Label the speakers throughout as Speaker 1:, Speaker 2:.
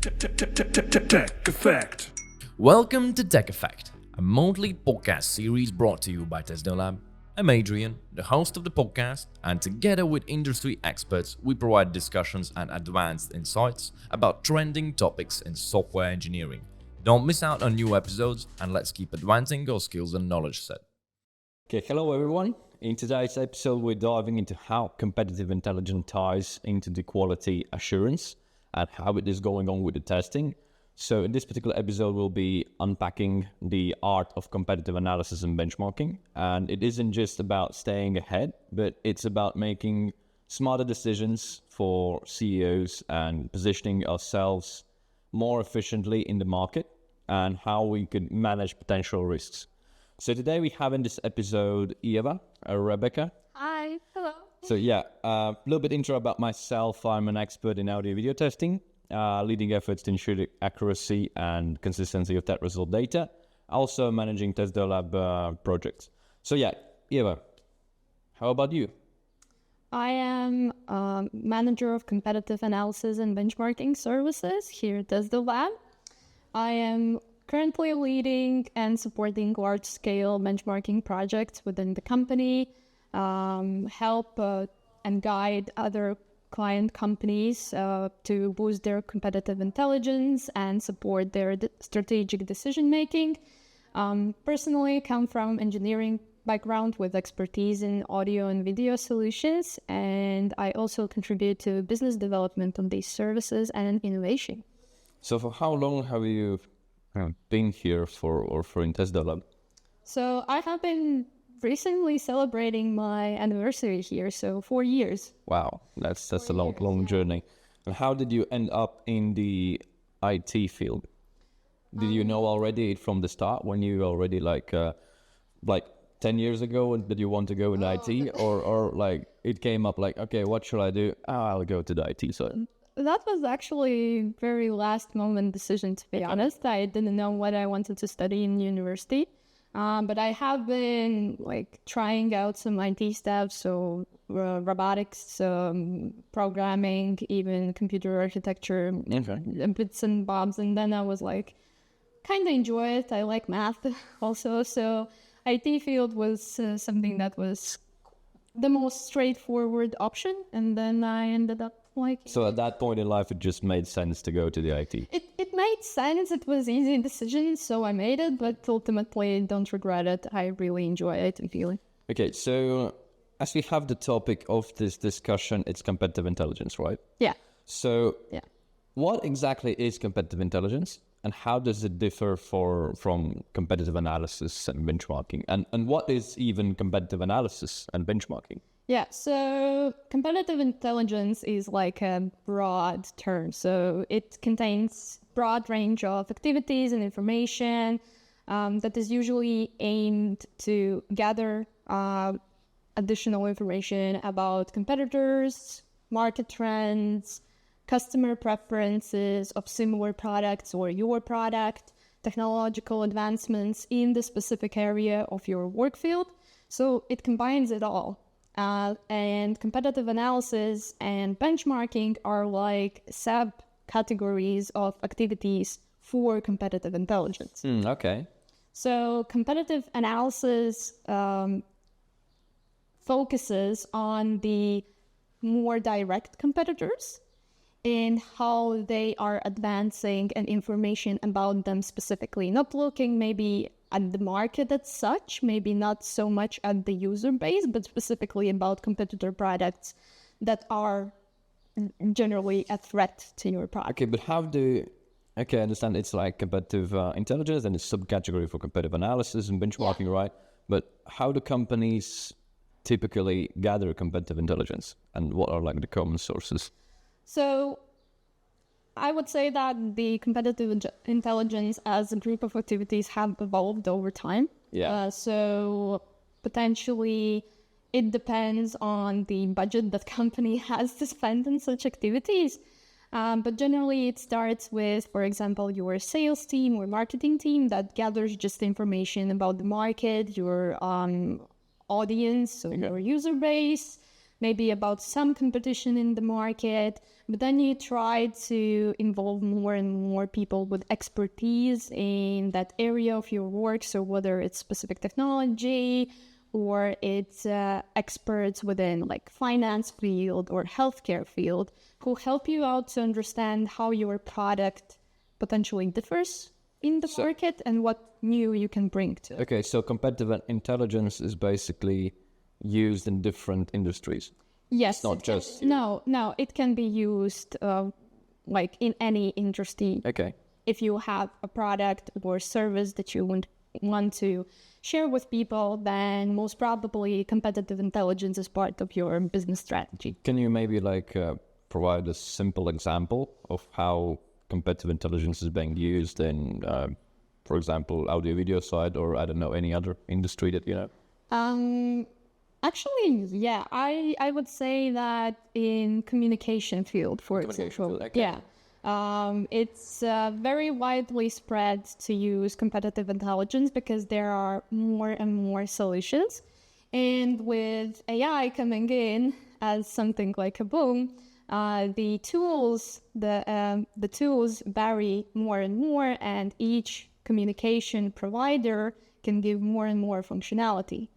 Speaker 1: Tech Effect.
Speaker 2: Welcome to Tech Effect, a monthly podcast series brought to you by TestDevLab. I'm Adrian, the host of the podcast, and together with industry experts, we provide discussions and advanced insights about trending topics in software engineering. Don't miss out on new episodes, and let's keep advancing our skills and knowledge set.
Speaker 3: Okay, hello everyone. In today's episode, we're diving into how competitive intelligence ties into the quality assurance and how it is going on with the testing. So in this particular episode, we'll be unpacking the art of competitive analysis and benchmarking. And it isn't just about staying ahead, but it's about making smarter decisions for CEOs and positioning ourselves more efficiently in the market and how we could manage potential risks. So today we have in this episode Ieva, Rebecca.
Speaker 4: Hi, hello.
Speaker 3: So a little bit intro about myself. I'm an expert in audio video testing, leading efforts to ensure the accuracy and consistency of test result data, also managing TestDevLab projects. So Ieva, how about you?
Speaker 4: I am a manager of competitive analysis and benchmarking services here at TestDevLab. I am currently leading and supporting large-scale benchmarking projects within the company, help and guide other client companies to boost their competitive intelligence and support their strategic decision-making. Personally, come from engineering background with expertise in audio and video solutions, and I also contribute to business development on these services and innovation.
Speaker 3: So for how long have you been here for in TestDevLab?
Speaker 4: So I have been recently celebrating my anniversary here, so 4 years.
Speaker 3: Wow, that's a long journey. And how did you end up in the IT field? Did you know already from the start when you already like 10 years ago that you want to go in IT, or like it came up like, okay, what should I do? I'll go to the IT side.
Speaker 4: That was actually very last moment decision, to be honest. I didn't know what I wanted to study in university. But I have been trying out some IT stuff, so robotics, programming, even computer architecture, bits and bobs. And then I was kind of enjoy it. I like math also. So IT field was something that was the most straightforward option. And then I ended up
Speaker 3: So at that point in life, it just made sense to go to the IT.
Speaker 4: It made sense. It was easy decision, so I made it. But ultimately, don't regret it. I really enjoy it and feel it.
Speaker 3: Okay, so as we have the topic of this discussion, it's competitive intelligence, right?
Speaker 4: Yeah.
Speaker 3: So what exactly is competitive intelligence, and how does it differ from competitive analysis and benchmarking? And what is even competitive analysis and benchmarking?
Speaker 4: Yeah, so competitive intelligence is like a broad term. So it contains broad range of activities and information that is usually aimed to gather additional information about competitors, market trends, customer preferences of similar products or your product, technological advancements in the specific area of your work field. So it combines it all. And competitive analysis and benchmarking are like subcategories of activities for competitive intelligence.
Speaker 3: Okay.
Speaker 4: So competitive analysis focuses on the more direct competitors and how they are advancing and information about them specifically, not looking maybe at the market as such, maybe not so much at the user base, but specifically about competitor products that are generally a threat to your product.
Speaker 3: Okay, but I understand it's like competitive intelligence and it's subcategory for competitive analysis and benchmarking, right? But how do companies typically gather competitive intelligence, and what are the common sources?
Speaker 4: So I would say that the competitive intelligence as a group of activities have evolved over time.
Speaker 3: Yeah.
Speaker 4: So potentially it depends on the budget that company has to spend on such activities. But generally it starts with, for example, your sales team or marketing team that gathers just information about the market, your audience, so your user base. maybe about some competition in the market, but then you try to involve more and more people with expertise in that area of your work. So whether it's specific technology or it's experts within like finance field or healthcare field who help you out to understand how your product potentially differs in the market and what new you can bring to it.
Speaker 3: Okay, so competitive intelligence is basically used in different industries.
Speaker 4: Yes.
Speaker 3: It's not just...
Speaker 4: No, it can be used like in any industry.
Speaker 3: Okay.
Speaker 4: If you have a product or service that you want to share with people, then most probably competitive intelligence is part of your business strategy.
Speaker 3: Can you maybe like provide a simple example of how competitive intelligence is being used in, for example, audio-video side, or I don't know, any other industry that you know?
Speaker 4: Actually, yeah, I would say that in communication field, for example,
Speaker 3: okay.
Speaker 4: yeah, it's very widely spread to use competitive intelligence because there are more and more solutions, and with AI coming in as something like a boom, the tools vary more and more, and each communication provider can give more and more functionality.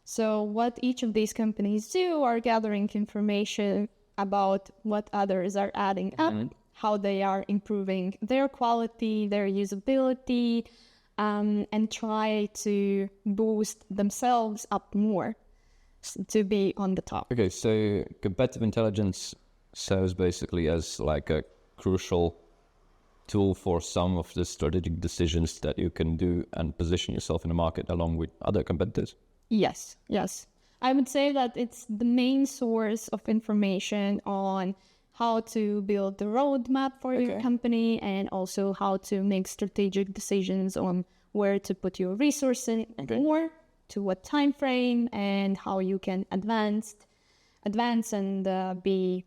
Speaker 4: So what each of these companies do are gathering information about what others are adding up, how they are improving their quality, their usability, and try to boost themselves up more to be on the top.
Speaker 3: Okay, so competitive intelligence serves basically as like a crucial tool for some of the strategic decisions that you can do and position yourself in the market along with other competitors.
Speaker 4: Yes. I would say that it's the main source of information on how to build the roadmap for your company, and also how to make strategic decisions on where to put your resources more, to what time frame, and how you can advance and be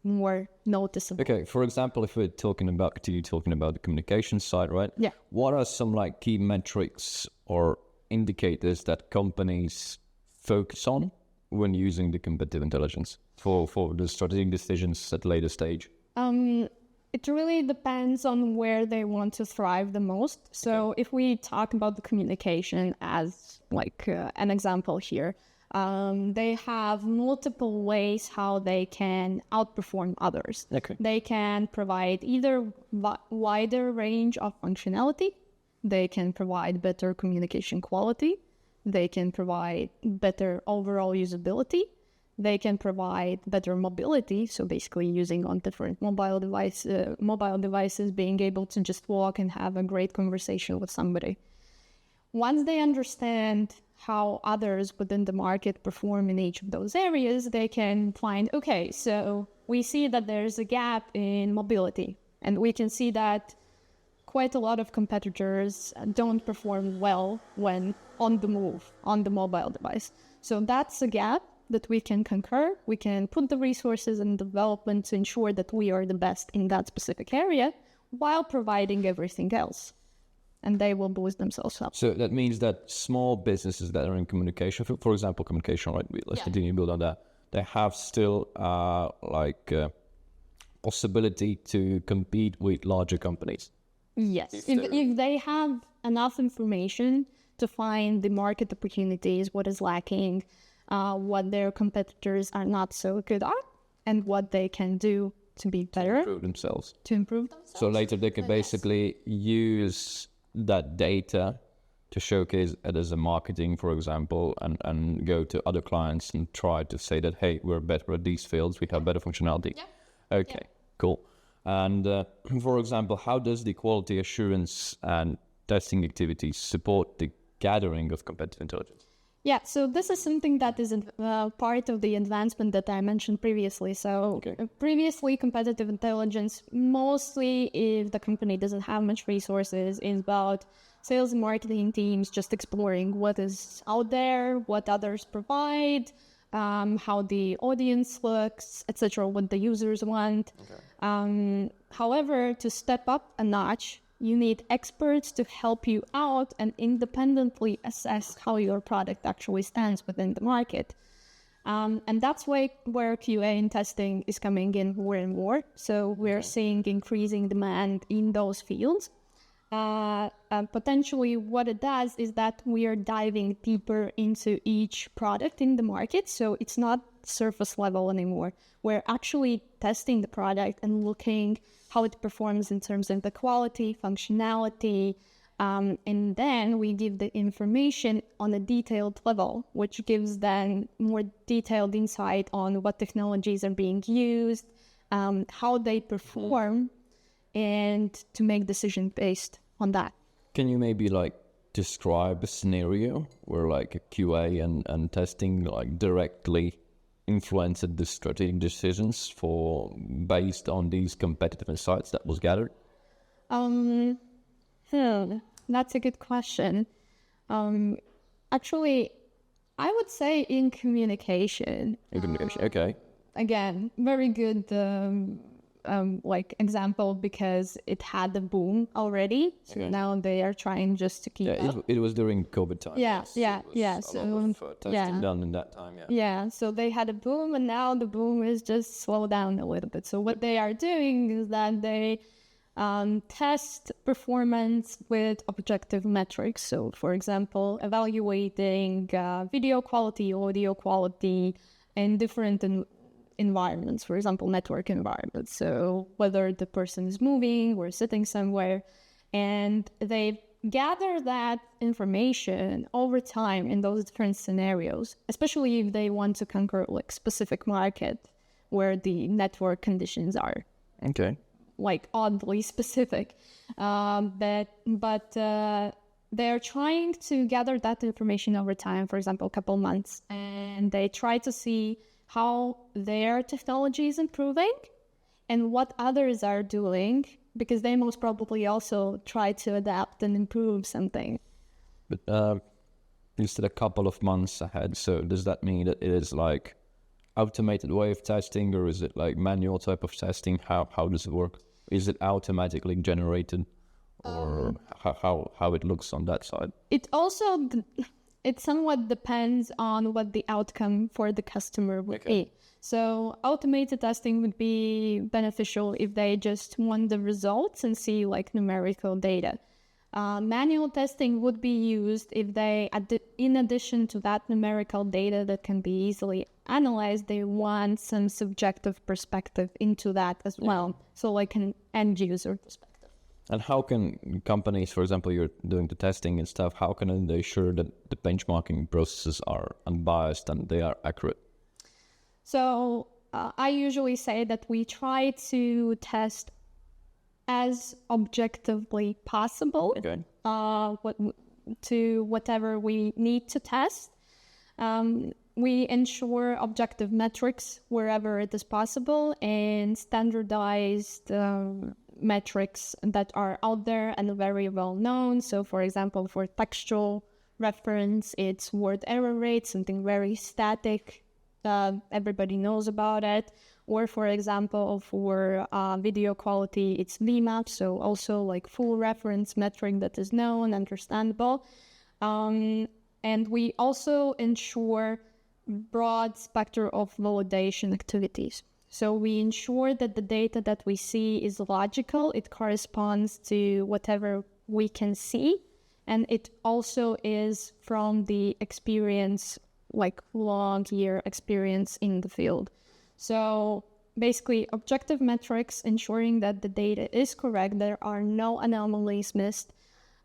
Speaker 4: more noticeable.
Speaker 3: Okay, for example, if we're continue talking about the communication side, right?
Speaker 4: Yeah.
Speaker 3: What are some like key metrics or indicators that companies focus on when using the competitive intelligence for the strategic decisions at later stage?
Speaker 4: It really depends on where they want to thrive the most. So if we talk about the communication as like an example here, they have multiple ways how they can outperform others.
Speaker 3: Okay.
Speaker 4: They can provide either wider range of functionality, they can provide better communication quality, they can provide better overall usability, they can provide better mobility, so basically using on different mobile devices, being able to just walk and have a great conversation with somebody. Once they understand how others within the market perform in each of those areas, they can find, okay, so we see that there's a gap in mobility, and we can see that quite a lot of competitors don't perform well when on the move, on the mobile device. So that's a gap that we can conquer. We can put the resources in development to ensure that we are the best in that specific area while providing everything else. And they will boost themselves up.
Speaker 3: So that means that small businesses that are in communication, for example, communication, right? Let's continue to build on that. They have still possibility to compete with larger companies.
Speaker 4: Yes, if they have enough information to find the market opportunities, what is lacking, what their competitors are not so good at, and what they can do to be better.
Speaker 3: To improve themselves. So later they can basically use that data to showcase it as a marketing, for example, and go to other clients and try to say that, hey, we're better at these fields, we have better functionality. Yeah. Okay, cool. And for example, how does the quality assurance and testing activities support the gathering of competitive intelligence?
Speaker 4: Yeah, so this is something that is part of the advancement that I mentioned previously. So previously, competitive intelligence, mostly if the company doesn't have much resources, is about sales and marketing teams just exploring what is out there, what others provide, how the audience looks, etc., what the users want. However, to step up a notch, you need experts to help you out and independently assess how your product actually stands within the market. And that's where QA and testing is coming in more and more. So we're seeing increasing demand in those fields. Potentially what it does is that we are diving deeper into each product in the market. So it's not surface level anymore. We're actually testing the product and looking how it performs in terms of the quality, functionality, and then we give the information on a detailed level, which gives then more detailed insight on what technologies are being used, how they perform, and to make decisions based on that.
Speaker 3: Can you maybe like describe a scenario where like a QA and testing like directly influenced the strategic decisions based on these competitive insights that was gathered?
Speaker 4: That's a good question. Actually, I would say in communication.
Speaker 3: In communication, okay.
Speaker 4: Again, very good like example because it had a boom already. So now they are trying just to keep up.
Speaker 3: It was during COVID time.
Speaker 4: Yeah.
Speaker 3: So a lot of testing done in that time,
Speaker 4: Yeah, so they had a boom and now the boom is just slowed down a little bit. So what they are doing is that they test performance with objective metrics. So, for example, evaluating video quality, audio quality in different environments, for example, network environments. So whether the person is moving or sitting somewhere, and they gather that information over time in those different scenarios, especially if they want to conquer like specific market where the network conditions are.
Speaker 3: Okay.
Speaker 4: Like oddly specific, but they're trying to gather that information over time, for example, a couple months, and they try to see how their technology is improving and what others are doing, because they most probably also try to adapt and improve something.
Speaker 3: But you said a couple of months ahead, so does that mean that it is like automated way of testing, or is it like manual type of testing? How does it work? Is it automatically generated, or how it looks on that side?
Speaker 4: It also it somewhat depends on what the outcome for the customer would be. So automated testing would be beneficial if they just want the results and see like numerical data. Manual testing would be used if they, in addition to that numerical data that can be easily analyzed, they want some subjective perspective into that as well. So like an end user perspective.
Speaker 3: And how can companies, for example, you're doing the testing and stuff, how can they ensure that the benchmarking processes are unbiased and they are accurate?
Speaker 4: So I usually say that we try to test as objectively possible to whatever we need to test. We ensure objective metrics wherever it is possible and standardized metrics that are out there and very well known. So for example, for textual reference, it's word error rate, something very static. Everybody knows about it. Or for example, for video quality, it's VMAP, so also like full reference metric that is known, understandable. And we also ensure broad spectrum of validation activities. So we ensure that the data that we see is logical, it corresponds to whatever we can see, and it also is from the experience, like long year experience in the field. So basically objective metrics, ensuring that the data is correct, there are no anomalies missed,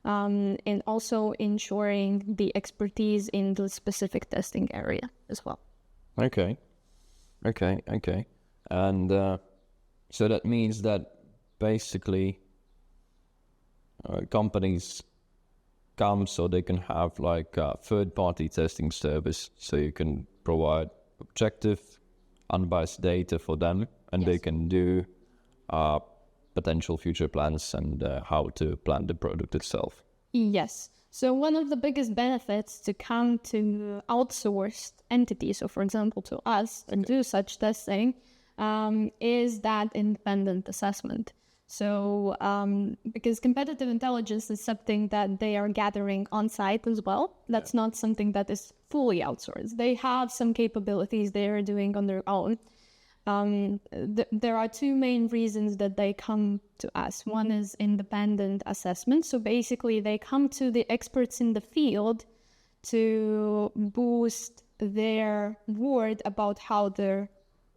Speaker 4: and also ensuring the expertise in the specific testing area as well.
Speaker 3: Okay. And so that means that basically companies come so they can have like a third-party testing service, so you can provide objective, unbiased data for them, and they can do potential future plans and how to plan the product itself.
Speaker 4: Yes. So one of the biggest benefits to come to outsourced entities, so for example to us, and do such testing, is that independent assessment. So because competitive intelligence is something that they are gathering on site as well. That's not something that is fully outsourced. They have some capabilities they are doing on their own. There are two main reasons that they come to us. One is independent assessment. So basically they come to the experts in the field to boost their word about how their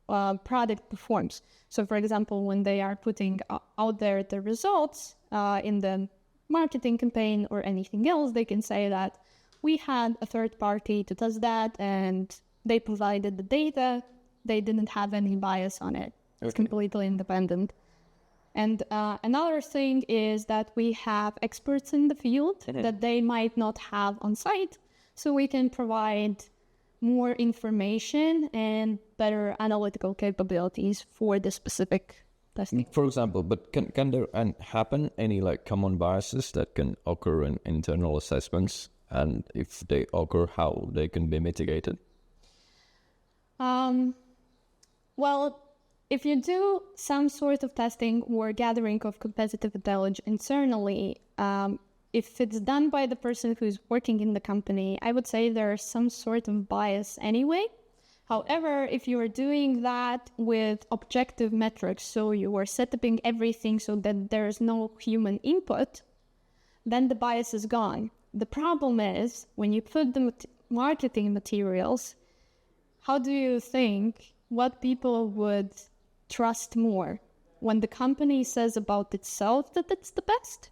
Speaker 4: product performs. So for example, when they are putting out there the results in the marketing campaign or anything else, they can say that we had a third party to test that and they provided the data. They didn't have any bias on it. It's completely independent. And another thing is that we have experts in the field that they might not have on site. So we can provide more information and better analytical capabilities for the specific testing.
Speaker 3: For example, but can there happen any like common biases that can occur in internal assessments, and if they occur, how they can be mitigated?
Speaker 4: Well, if you do some sort of testing or gathering of competitive intelligence internally, if it's done by the person who's working in the company, I would say there's some sort of bias anyway. However, if you are doing that with objective metrics, so you are setting everything so that there's no human input, then the bias is gone. The problem is when you put the marketing materials, how do you think what people would trust more? When the company says about itself that it's the best,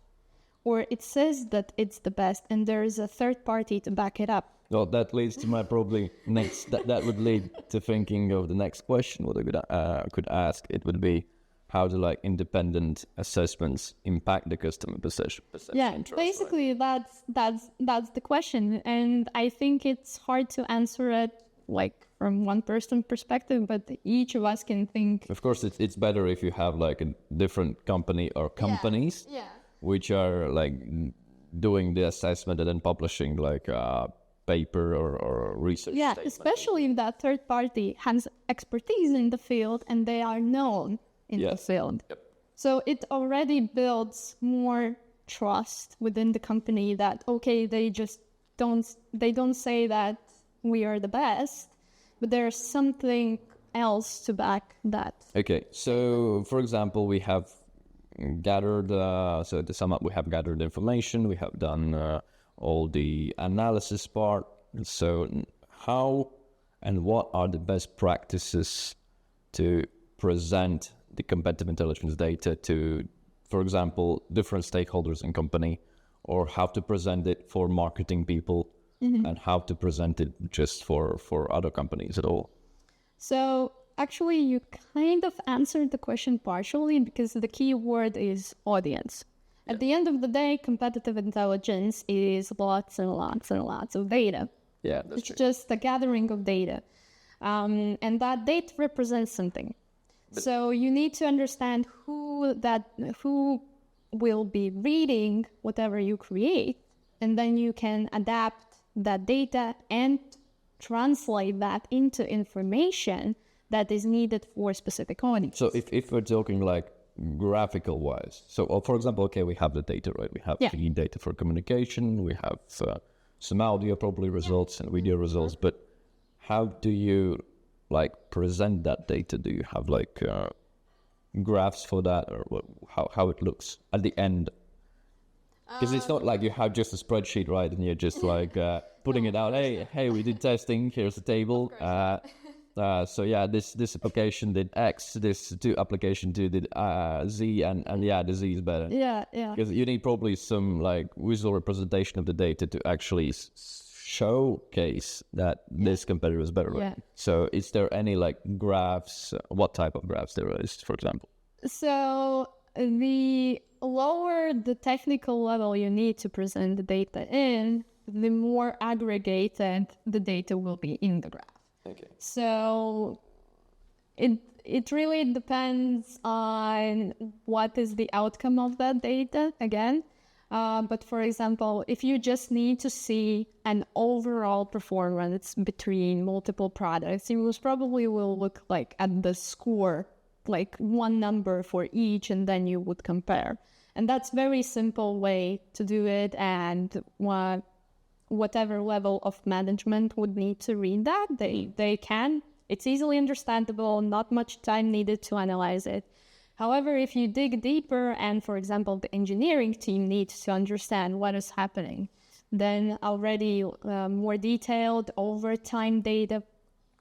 Speaker 4: or it says that it's the best and there is a third party to back it up?
Speaker 3: Well, that leads to my probably next, that would lead to thinking of the next question, what I could ask. It would be, how do like independent assessments impact the customer perception?
Speaker 4: Yeah, basically right? that's the question. And I think it's hard to answer it like from one person's perspective, but each of us can think.
Speaker 3: Of course, it's better if you have like a different company or companies which are like doing the assessment and then publishing like a paper or research statement.
Speaker 4: Especially if that third party has expertise in the field and they are known in the field. So it already builds more trust within the company that, okay, they don't say that we are the best, but there's something else to back that. Okay,
Speaker 3: so for example, we have gathered, so to sum up, we have gathered information, we have done all the analysis part. So how and what are the best practices to present the competitive intelligence data to, for example, different stakeholders in company, or how to present it for marketing people, and how to present it just for other companies at all?
Speaker 4: So actually, you kind of answered the question partially, because the key word is audience. At the end of the day, competitive intelligence is lots and lots and lots of data.
Speaker 3: Yeah, that's
Speaker 4: true. It's just a gathering of data. And that data represents something. So you need to understand who will be reading whatever you create, and then you can adapt that data and translate that into information that is needed for specific audience.
Speaker 3: So if we're talking like graphical wise, so for example, okay, we have the data, right? We have the data for communication, we have some audio probably results and video results, but how do you like present that data? Do you have like graphs for that, or how it looks at the end? Because it's not like you have just a spreadsheet, right? And you're just like putting it out. Hey, we did testing. Here's the table. So yeah, this application did X. This application did Z, and yeah, the Z is better.
Speaker 4: Yeah.
Speaker 3: Because you need probably some like visual representation of the data to actually showcase that this competitor is better. Right?
Speaker 4: Yeah.
Speaker 3: So is there any like graphs? What type of graphs there is, for example?
Speaker 4: So the lower the technical level you need to present the data in, the more aggregated the data will be in the graph.
Speaker 3: Okay.
Speaker 4: So it really depends on what is the outcome of that data again. But for example, if you just need to see an overall performance between multiple products, you most probably will look like at the score like one number for each, and then you would compare. And that's very simple way to do it. And whatever level of management would need to read that, they can. It's easily understandable, not much time needed to analyze it. However, if you dig deeper and, for example, the engineering team needs to understand what is happening, then already more detailed overtime data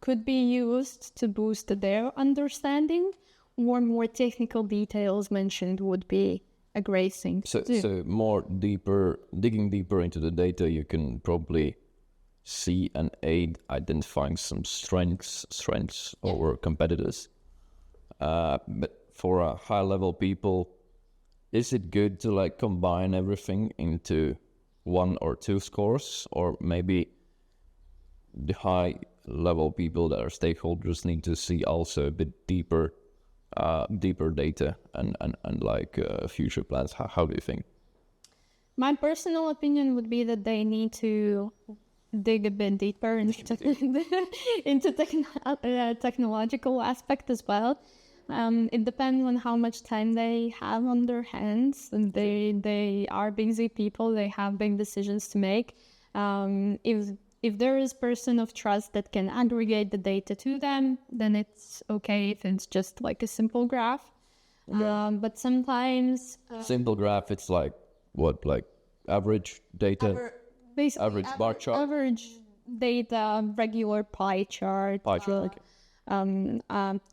Speaker 4: could be used to boost their understanding, or more technical details mentioned would be a great thing to do.
Speaker 3: So digging deeper into the data, you can probably see and aid identifying some strengths over competitors. But for a high-level people, is it good to like combine everything into one or two scores, or maybe the high-level people that are stakeholders need to see also a bit deeper data and like future plans? How do you think?
Speaker 4: My personal opinion would be that they need to dig a bit deeper into technological aspect as well. It depends on how much time they have on their hands, and they are busy people. They have big decisions to make. If there is person of trust that can aggregate the data to them, then it's okay if it's just like a simple graph.
Speaker 3: Okay.
Speaker 4: But sometimes
Speaker 3: Simple graph, it's like what, like average data,
Speaker 4: basically
Speaker 3: average bar chart,
Speaker 4: average data, regular pie chart,
Speaker 3: okay.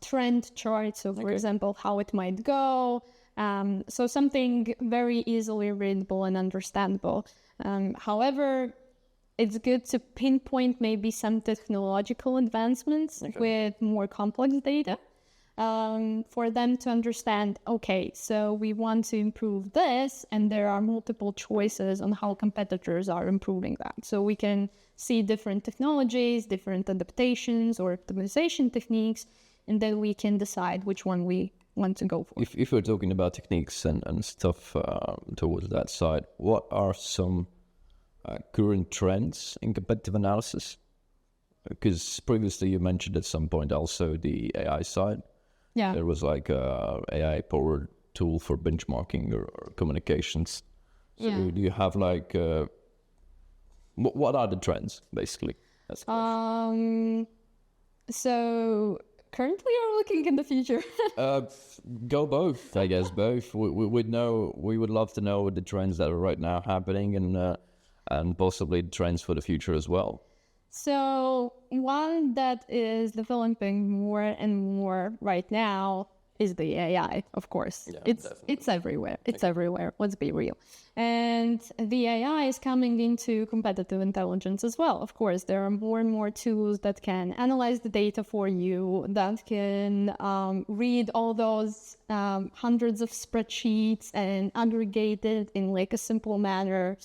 Speaker 4: Trend chart. So, for example, how it might go. So something very easily readable and understandable. However, it's good to pinpoint maybe some technological advancements with more complex data for them to understand, okay, so we want to improve this, and there are multiple choices on how competitors are improving that. So we can see different technologies, different adaptations or optimization techniques, and then we can decide which one we want to go for.
Speaker 3: If we're talking about techniques and stuff towards that side, what are some current trends in competitive analysis? Because previously you mentioned at some point also the AI side.
Speaker 4: Yeah.
Speaker 3: There was like a AI-powered tool for benchmarking or communications. So do you have like, what are the trends, basically? That's the question.
Speaker 4: So currently or looking in the future?
Speaker 3: Go both, I guess, both. We would love to know the trends that are right now happening and possibly trends for the future as well.
Speaker 4: So one that is developing more and more right now is the AI, of course.
Speaker 3: Yeah,
Speaker 4: it's everywhere. It's everywhere. Let's be real. And the AI is coming into competitive intelligence as well. Of course, there are more and more tools that can analyze the data for you, that can read all those hundreds of spreadsheets and aggregate it in like a simple manner.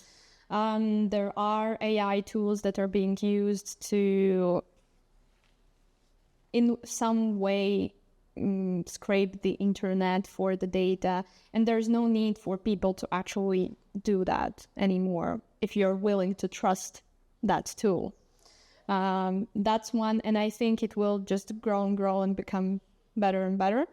Speaker 4: There are AI tools that are being used to, in some way, scrape the internet for the data, and there's no need for people to actually do that anymore if you're willing to trust that tool. That's one, and I think it will just grow and become better and better.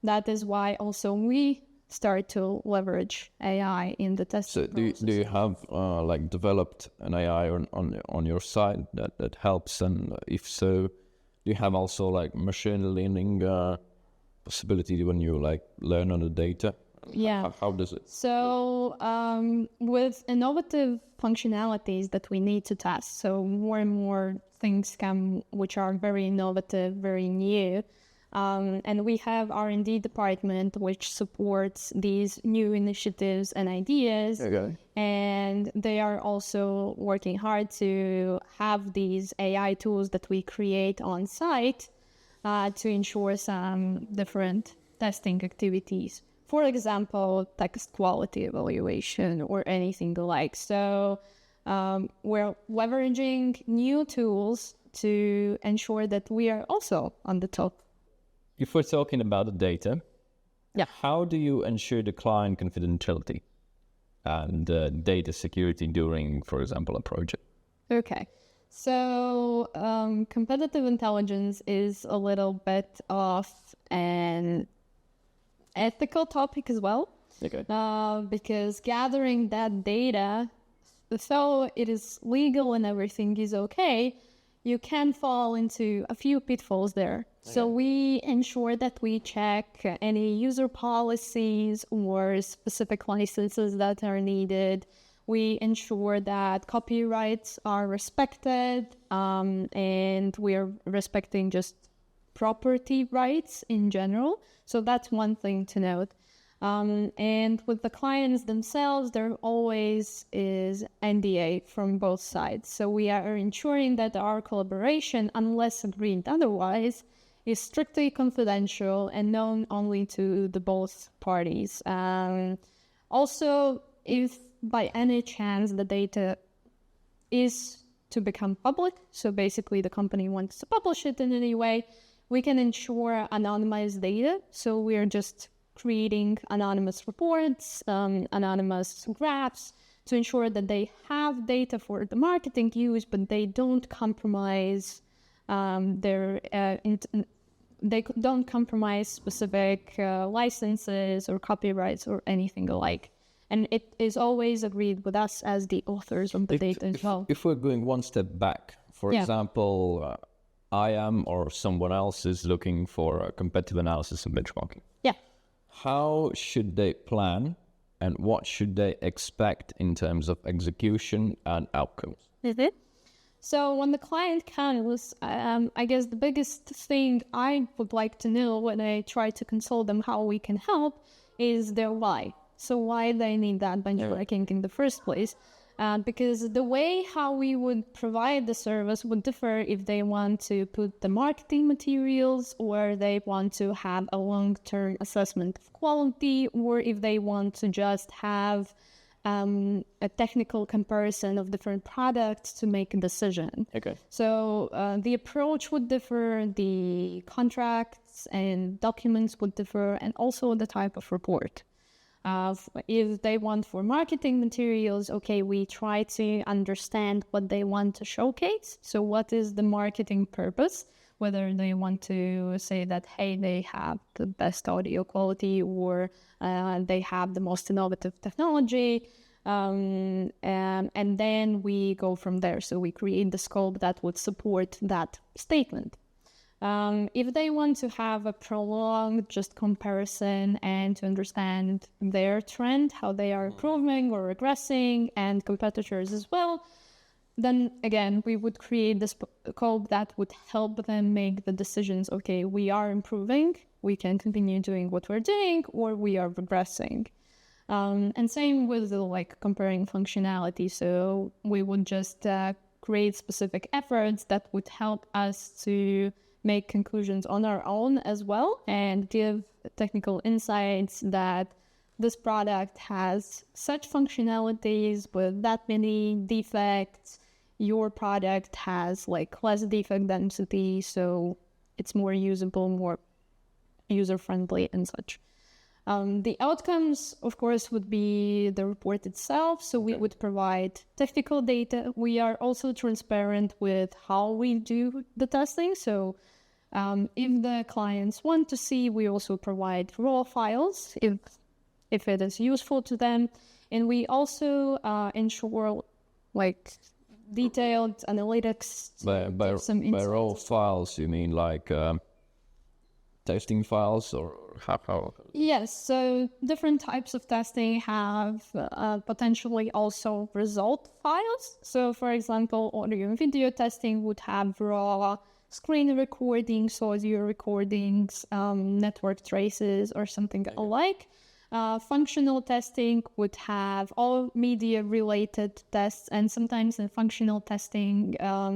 Speaker 4: That is why also we start to leverage AI in the testing process.
Speaker 3: Do you have like developed an AI on your side that helps, and if so, do you have also like machine learning possibility when you like learn on the data?
Speaker 4: Yeah.
Speaker 3: How does it?
Speaker 4: So with innovative functionalities that we need to test, so more and more things come which are very innovative, very new. And we have R&D department which supports these new initiatives and ideas.
Speaker 3: Okay.
Speaker 4: And they are also working hard to have these AI tools that we create on site to ensure some different testing activities. For example, text quality evaluation or anything like. So we're leveraging new tools to ensure that we are also on the top.
Speaker 3: If we're talking about the data, how do you ensure the client confidentiality and data security during, for example, a project?
Speaker 4: Okay, So competitive intelligence is a little bit of an ethical topic as well.
Speaker 3: Okay.
Speaker 4: Because gathering that data, though it is legal and everything is okay, you can fall into a few pitfalls there. Okay. So we ensure that we check any user policies or specific licenses that are needed. We ensure that copyrights are respected, and we are respecting just property rights in general. So that's one thing to note. And with the clients themselves, there always is NDA from both sides. So we are ensuring that our collaboration, unless agreed otherwise, is strictly confidential and known only to the both parties. Also, if by any chance the data is to become public, so basically the company wants to publish it in any way, we can ensure anonymized data. So we are just creating anonymous reports, anonymous graphs to ensure that they have data for the marketing use, but they don't compromise they don't compromise specific licenses or copyrights or anything alike. And it is always agreed with us as the authors of the data as well.
Speaker 3: If we're going one step back, for example, I am or someone else is looking for a competitive analysis and benchmarking.
Speaker 4: Yeah.
Speaker 3: How should they plan and what should they expect in terms of execution and outcomes?
Speaker 4: Mm-hmm. So when the client comes, I guess the biggest thing I would like to know when I try to consult them how we can help is their why. So why they need that benchmarking in the first place. Because the way how we would provide the service would differ if they want to put the marketing materials or they want to have a long-term assessment of quality, or if they want to just have a technical comparison of different products to make a decision.
Speaker 3: Okay.
Speaker 4: So the approach would differ, the contracts and documents would differ, and also the type of report. If they want for marketing materials, okay, we try to understand what they want to showcase. So what is the marketing purpose? Whether they want to say that, hey, they have the best audio quality, or they have the most innovative technology. And then we go from there. So we create the scope that would support that statement. If they want to have a prolonged just comparison and to understand their trend, how they are improving or regressing, and competitors as well, then again, we would create the scope that would help them make the decisions. Okay, we are improving, we can continue doing what we're doing, or we are regressing. And same with the comparing functionality. So we would just create specific efforts that would help us to make conclusions on our own as well, and give technical insights that this product has such functionalities with that many defects. Your product has less defect density, so it's more usable, more user-friendly and such. The outcomes, of course, would be the report itself. So we would provide technical data. We are also transparent with how we do the testing. So if the clients want to see, we also provide raw files if it is useful to them. And we also ensure detailed analytics.
Speaker 3: By raw files, you mean testing files, or how?
Speaker 4: Yes, so different types of testing have potentially also result files. So for example, audio and video testing would have raw screen recordings, audio recordings, network traces, or something alike. Functional testing would have all media related tests, and sometimes in functional testing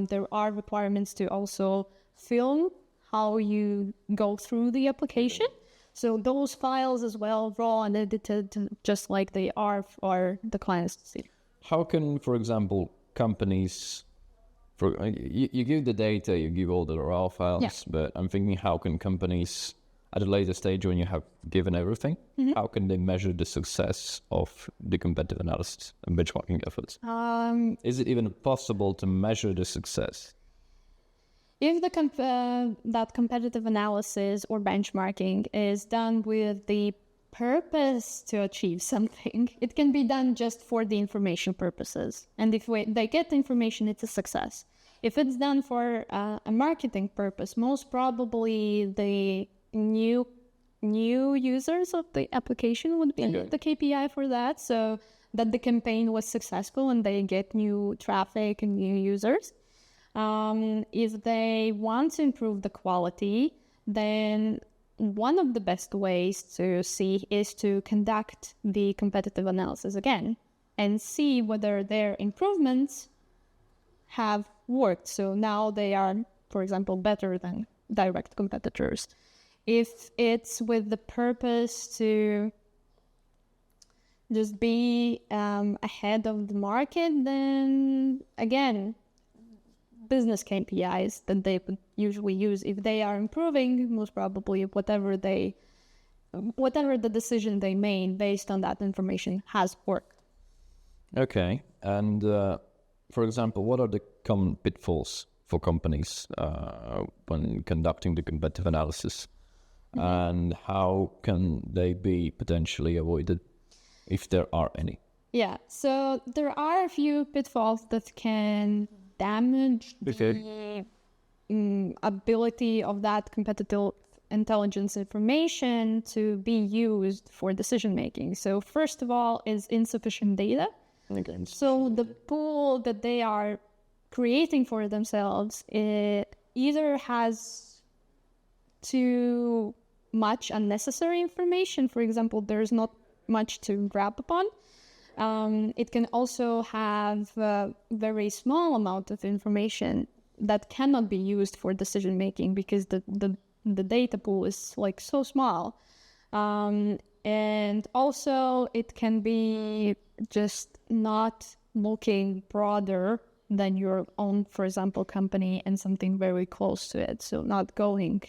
Speaker 4: there are requirements to also film how you go through the application. So those files as well, raw and edited, just like they are for the clients to see.
Speaker 3: How can, for example, companies, you give the data, you give all the raw files, but I'm thinking, how can companies at a later stage when you have given everything, how can they measure the success of the competitive analysis and benchmarking efforts? Is it even possible to measure the success?
Speaker 4: If that competitive analysis or benchmarking is done with the purpose to achieve something, it can be done just for the information purposes. And if they get the information, it's a success. If it's done for a marketing purpose, most probably the new users of the application would be the KPI for that. So that the campaign was successful and they get new traffic and new users. If they want to improve the quality, then one of the best ways to see is to conduct the competitive analysis again and see whether their improvements have worked. So now they are, for example, better than direct competitors. If it's with the purpose to just be ahead of the market, then again, business KPIs that they would usually use. If they are improving, most probably whatever the decision they made based on that information has worked.
Speaker 3: Okay. And for example, what are the common pitfalls for companies when conducting the competitive analysis? And how can they be potentially avoided if there are any?
Speaker 4: Yeah, so there are a few pitfalls that can damage the ability of that competitive intelligence information to be used for decision making. So first of all is insufficient data.
Speaker 3: Okay.
Speaker 4: So the pool that they are creating for themselves, it either has too much unnecessary information. For example, there's not much to grab upon. It can also have a very small amount of information that cannot be used for decision making because the data pool is like so small. And also it can be just not looking broader than your own, for example, company and something very close to it. So not going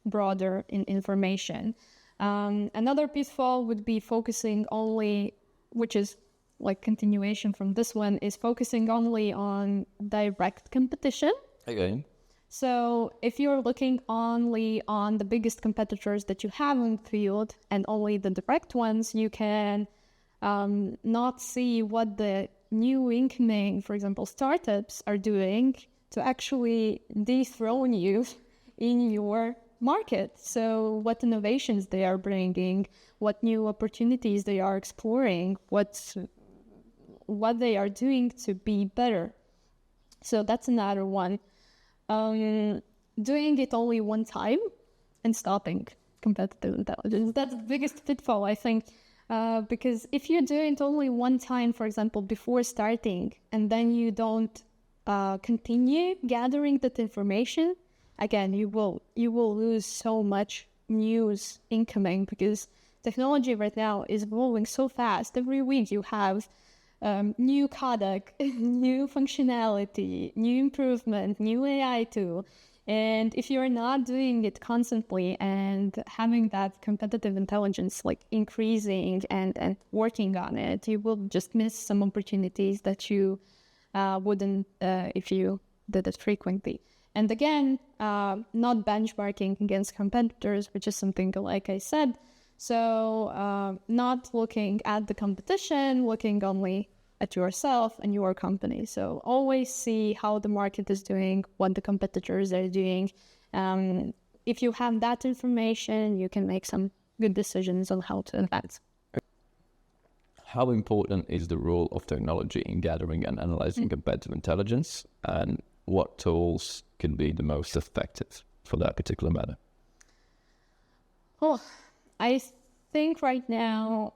Speaker 4: broader in information. Another pitfall would be focusing only, which is like continuation from this one, is focusing only on direct competition.
Speaker 3: Okay.
Speaker 4: So if you're looking only on the biggest competitors that you have in the field and only the direct ones, you can not see what the new incoming, for example, startups are doing to actually dethrone you in your market. So what innovations they are bringing, what new opportunities they are exploring, what they are doing to be better. So that's another one. Doing it only one time and stopping competitive intelligence. That's the biggest pitfall, I think, because if you do it only one time, for example, before starting, and then you don't continue gathering that information, again, you will lose so much news incoming because technology right now is evolving so fast. Every week you have new codec, new functionality, new improvement, new AI tool. And if you're not doing it constantly and having that competitive intelligence like increasing and working on it, you will just miss some opportunities that you wouldn't if you did it frequently. And again, not benchmarking against competitors, which is something like I said. So not looking at the competition, looking only at yourself and your company. So always see how the market is doing, what the competitors are doing. If you have that information, you can make some good decisions on how to advance.
Speaker 3: How important is the role of technology in gathering and analyzing competitive intelligence, and what tools can be the most effective for that particular matter?
Speaker 4: Oh, I think right now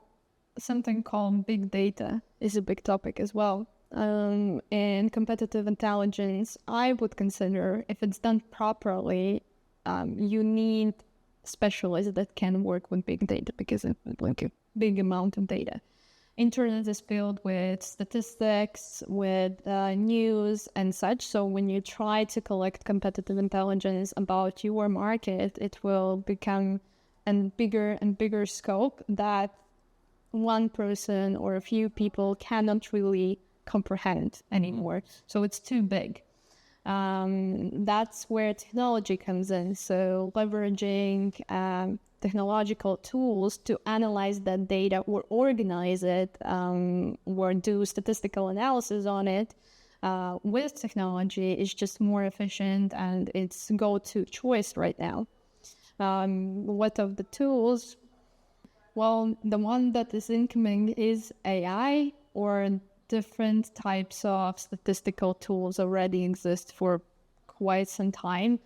Speaker 4: something called big data is a big topic as well. And competitive intelligence, I would consider, if it's done properly, you need specialists that can work with big data because it's like a big amount of data. Internet is filled with statistics, with news and such. So when you try to collect competitive intelligence about your market, it will become and bigger scope that one person or a few people cannot really comprehend anymore. So it's too big. That's where technology comes in. So leveraging technological tools to analyze that data or organize it or do statistical analysis on it with technology is just more efficient, and it's go-to choice right now. What of the tools? Well, the one that is incoming is AI, or different types of statistical tools already exist for quite some time.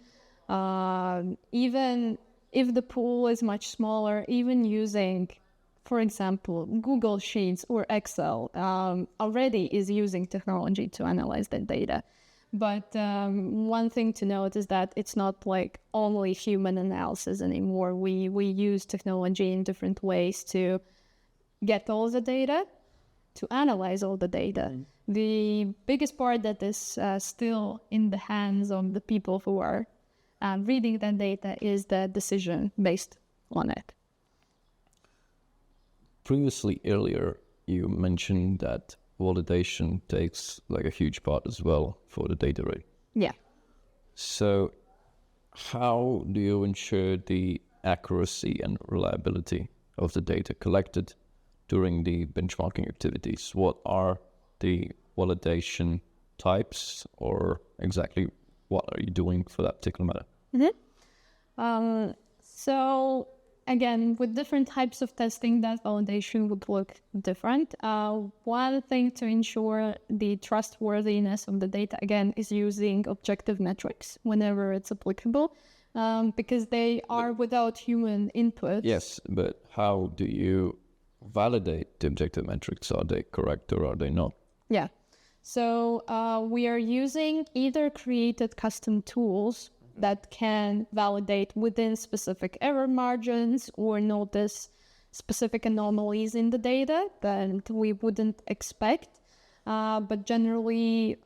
Speaker 4: Even if the pool is much smaller, even using, for example, Google Sheets or Excel already is using technology to analyze that data. But one thing to note is that it's not like only human analysis anymore. We use technology in different ways to get all the data, to analyze all the data. The biggest part that is still in the hands of the people who are reading that data is the decision based on it.
Speaker 3: Previously, earlier, you mentioned that validation takes like a huge part as well for the data rate.
Speaker 4: Yeah.
Speaker 3: So how do you ensure the accuracy and reliability of the data collected during the benchmarking activities? What are the validation types, or exactly what are you doing for that particular matter?
Speaker 4: So again, with different types of testing, that validation would look different. One thing to ensure the trustworthiness of the data, again, is using objective metrics whenever it's applicable, because they are without human input.
Speaker 3: Yes, but how do you validate the objective metrics? Are they correct or are they not?
Speaker 4: Yeah. So we are using either created custom tools that can validate within specific error margins or notice specific anomalies in the data that we wouldn't expect. But generally,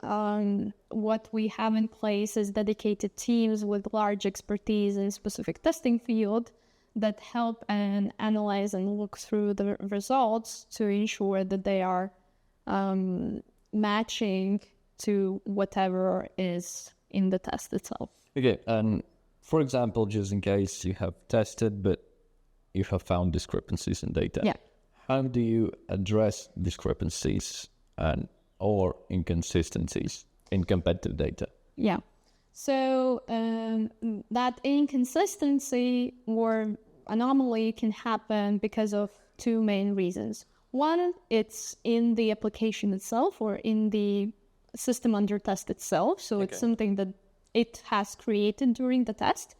Speaker 4: what we have in place is dedicated teams with large expertise in specific testing field that help and analyze and look through the results to ensure that they are matching to whatever is in the test itself.
Speaker 3: Okay, and for example, just in case you have tested, but you have found discrepancies in data.
Speaker 4: Yeah.
Speaker 3: How do you address discrepancies and or inconsistencies in competitive data?
Speaker 4: Yeah. So that inconsistency or anomaly can happen because of two main reasons. One, it's in the application itself or in the system under test itself. So it's something that it has created during the test.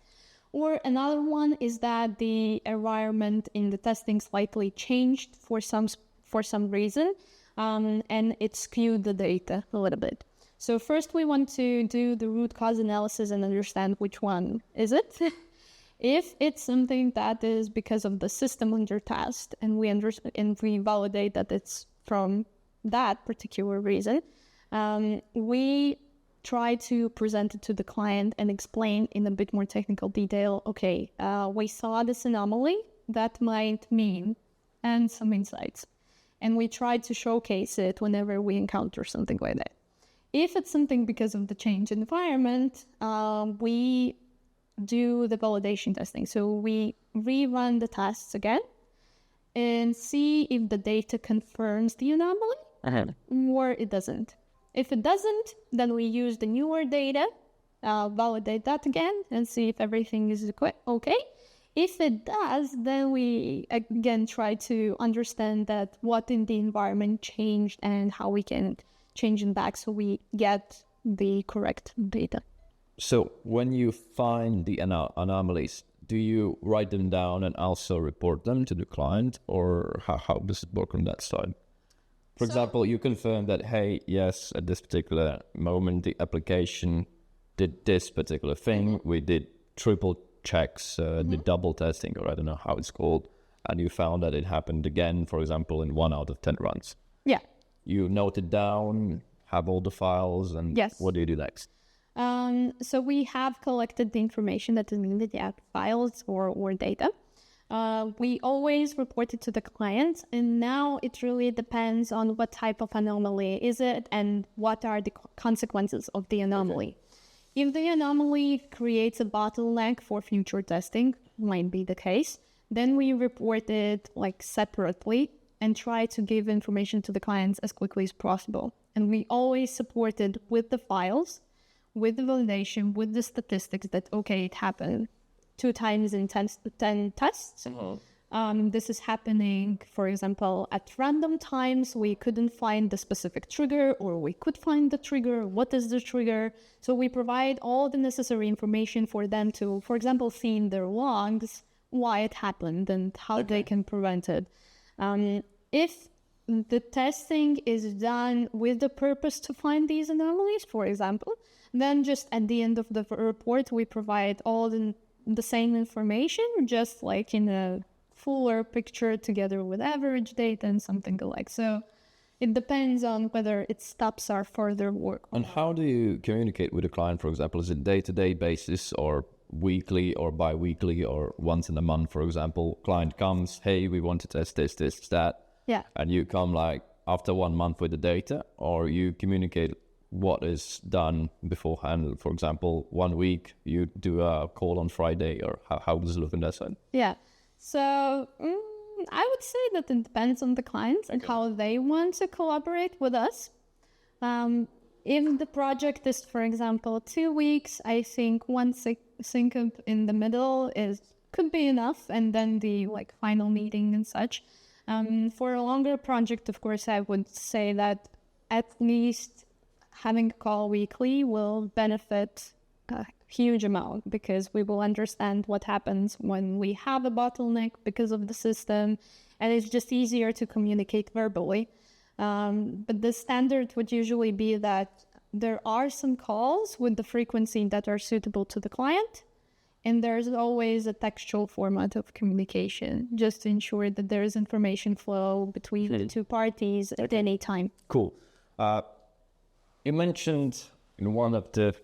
Speaker 4: Or another one is that the environment in the testing slightly changed for some reason, and it skewed the data a little bit. So first we want to do the root cause analysis and understand which one is it. If it's something that is because of the system under test, and we validate that it's from that particular reason, we try to present it to the client and explain in a bit more technical detail, okay, we saw this anomaly, that might mean, and some insights. And we try to showcase it whenever we encounter something like that. If it's something because of the change in environment, we do the validation testing. So we rerun the tests again and see if the data confirms the anomaly or it doesn't. If it doesn't, then we use the newer data, validate that again, and see if everything is okay. If it does, then we again try to understand that what in the environment changed and how we can change it back so we get the correct data.
Speaker 3: So when you find the anomalies, do you write them down and also report them to the client, or how does it work on that side? For example, you confirm that, hey, yes, at this particular moment, the application did this particular thing. We did triple checks, did double testing, or I don't know how it's called. And you found that it happened again, for example, in 1 out of 10 runs.
Speaker 4: Yeah.
Speaker 3: You note it down, have all the files, and
Speaker 4: yes.
Speaker 3: What do you do next?
Speaker 4: So we have collected the information that is needed, files or data. We always report it to the client, and now it really depends on what type of anomaly is it and what are the consequences of the anomaly. If the anomaly creates a bottleneck for future testing, might be the case, then we report it separately and try to give information to the clients as quickly as possible. And we always support it with the files, with the validation, with the statistics that, okay, it happened 2 times in 10 tests. This is happening, for example, at random times. We couldn't find the specific trigger, or we could find the trigger. What is the trigger? So we provide all the necessary information for them to, for example, see in their logs why it happened and how they can prevent it. If the testing is done with the purpose to find these anomalies, for example, then just at the end of the report, we provide all the same information, just in a fuller picture together with average data and something alike. So it depends on whether it stops our further work.
Speaker 3: And how do you communicate with the client, for example? Is it day-to-day basis or weekly or bi-weekly or once in a month, for example? Client comes, hey, we want to test this, that.
Speaker 4: Yeah.
Speaker 3: And you come after 1 month with the data, or you communicate what is done beforehand. For example, 1 week, you do a call on Friday, or how does it look on that side?
Speaker 4: Yeah. So I would say that it depends on the clients and how they want to collaborate with us. If the project is, for example, 2 weeks, I think one sync-up in the middle could be enough, and then the final meeting and such. For a longer project, of course, I would say that at least having a call weekly will benefit a huge amount, because we will understand what happens when we have a bottleneck because of the system, and it's just easier to communicate verbally. But the standard would usually be that there are some calls with the frequency that are suitable to the client, and there's always a textual format of communication, just to ensure that there is information flow between the 2 parties at any time.
Speaker 3: Cool. You mentioned in one of the,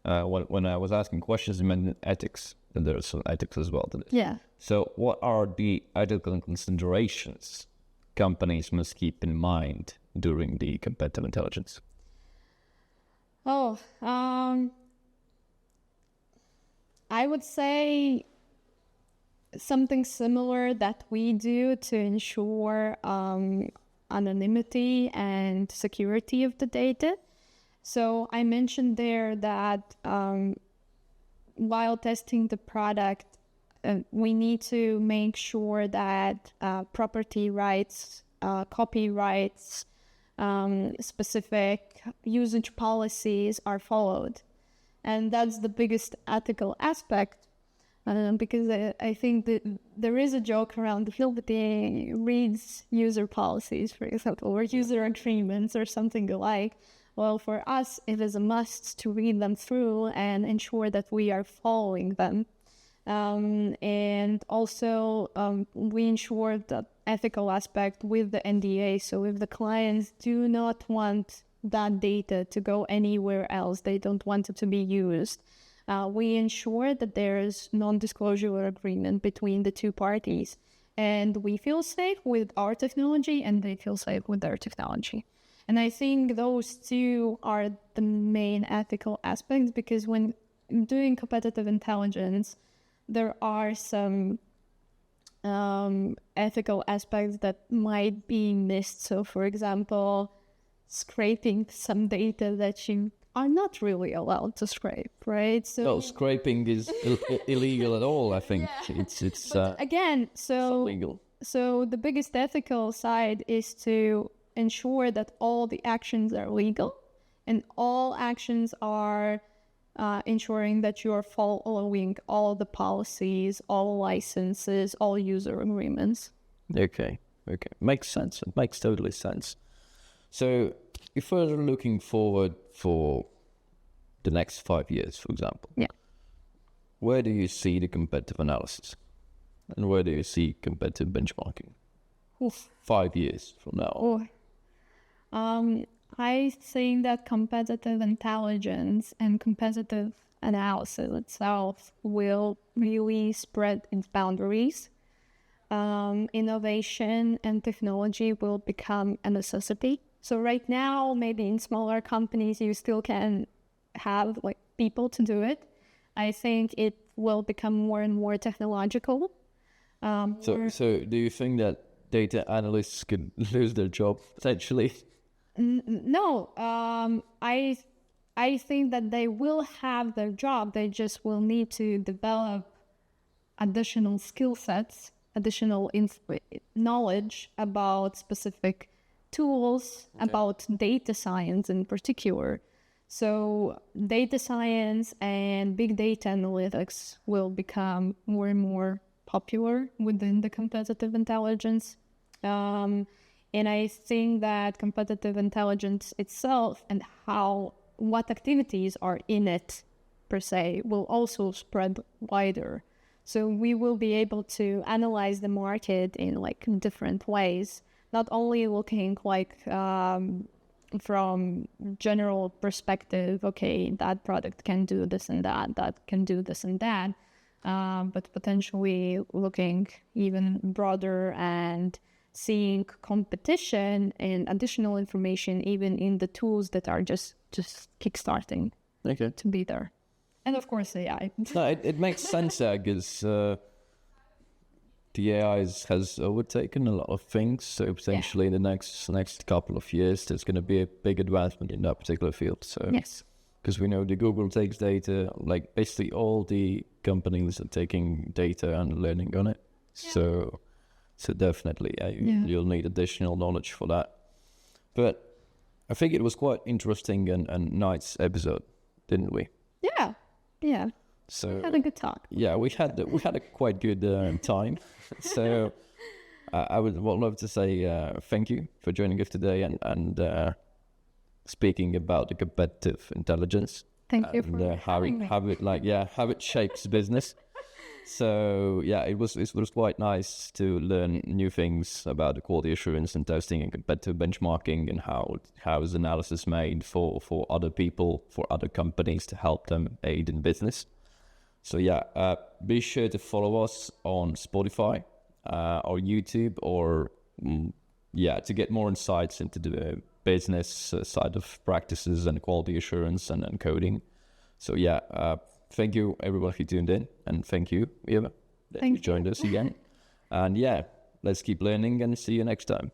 Speaker 3: when I was asking questions, you mentioned ethics, and there's some ethics as well to this.
Speaker 4: Yeah.
Speaker 3: So what are the ethical considerations companies must keep in mind during the competitive intelligence?
Speaker 4: I would say something similar that we do to ensure anonymity and security of the data. So I mentioned there that while testing the product, we need to make sure that property rights, copyrights, specific usage policies are followed. And that's the biggest ethical aspect, because I think that there is a joke around the field that they reads user policies, for example, or user agreements or something alike. Well, for us, it is a must to read them through and ensure that we are following them. And also, we ensure that ethical aspect with the NDA. So if the clients do not want that data to go anywhere else, they don't want it to be used, we ensure that there is non-disclosure agreement between the 2 parties, and we feel safe with our technology and they feel safe with their technology. And I think those 2 are the main ethical aspects, because when doing competitive intelligence, there are some ethical aspects that might be missed. So, for example, scraping some data that you are not really allowed to scrape, right? So
Speaker 3: no, scraping is illegal at all, I think. Yeah. It's
Speaker 4: again, so
Speaker 3: illegal.
Speaker 4: So the biggest ethical side is to ensure that all the actions are legal, and all actions are ensuring that you are following all the policies, all licenses, all user agreements.
Speaker 3: Okay. Makes sense. It makes totally sense. So if we're looking forward for the next 5 years, for example, where do you see the competitive analysis? And where do you see competitive benchmarking? 5 years from now?
Speaker 4: I think that competitive intelligence and competitive analysis itself will really spread its boundaries. innovation and technology will become a necessity. So right now, maybe in smaller companies, you still can have like people to do it. I think it will become more and more technological.
Speaker 3: So do you think that data analysts could lose their job potentially?
Speaker 4: No, I think that they will have their job. They just will need to develop additional skill sets, additional knowledge about specific tools, about data science in particular. So data science and big data analytics will become more and more popular within the competitive intelligence. And I think that competitive intelligence itself and what activities are in it per se will also spread wider. So we will be able to analyze the market in like different ways, not only looking like from general perspective, okay, that product can do this and that can do this and that, but potentially looking even broader and seeing competition and additional information even in the tools that are just kickstarting to be there. And of course AI.
Speaker 3: No, it makes sense because the AI has overtaken a lot of things. So potentially in the next couple of years, there's going to be a big advancement in that particular field. So
Speaker 4: yes,
Speaker 3: because we know the Google takes data, like basically all the companies are taking data and learning on it. Yeah. So definitely, you'll need additional knowledge for that. But I think it was quite interesting and nice episode, didn't we?
Speaker 4: Yeah.
Speaker 3: So
Speaker 4: we had a good talk.
Speaker 3: Yeah, we had a quite good time. So I would love to say thank you for joining us today and speaking about the competitive intelligence.
Speaker 4: Thank you for
Speaker 3: how it shapes business. So yeah, it was quite nice to learn new things about the quality assurance and testing and competitive benchmarking and how is analysis made for other people, for other companies to help them aid in business. So yeah, be sure to follow us on Spotify or YouTube or to get more insights into the business side of practices and quality assurance and coding. So yeah, thank you everyone who tuned in, and thank you, Ieva, that you joined us again. And yeah, let's keep learning and see you next time.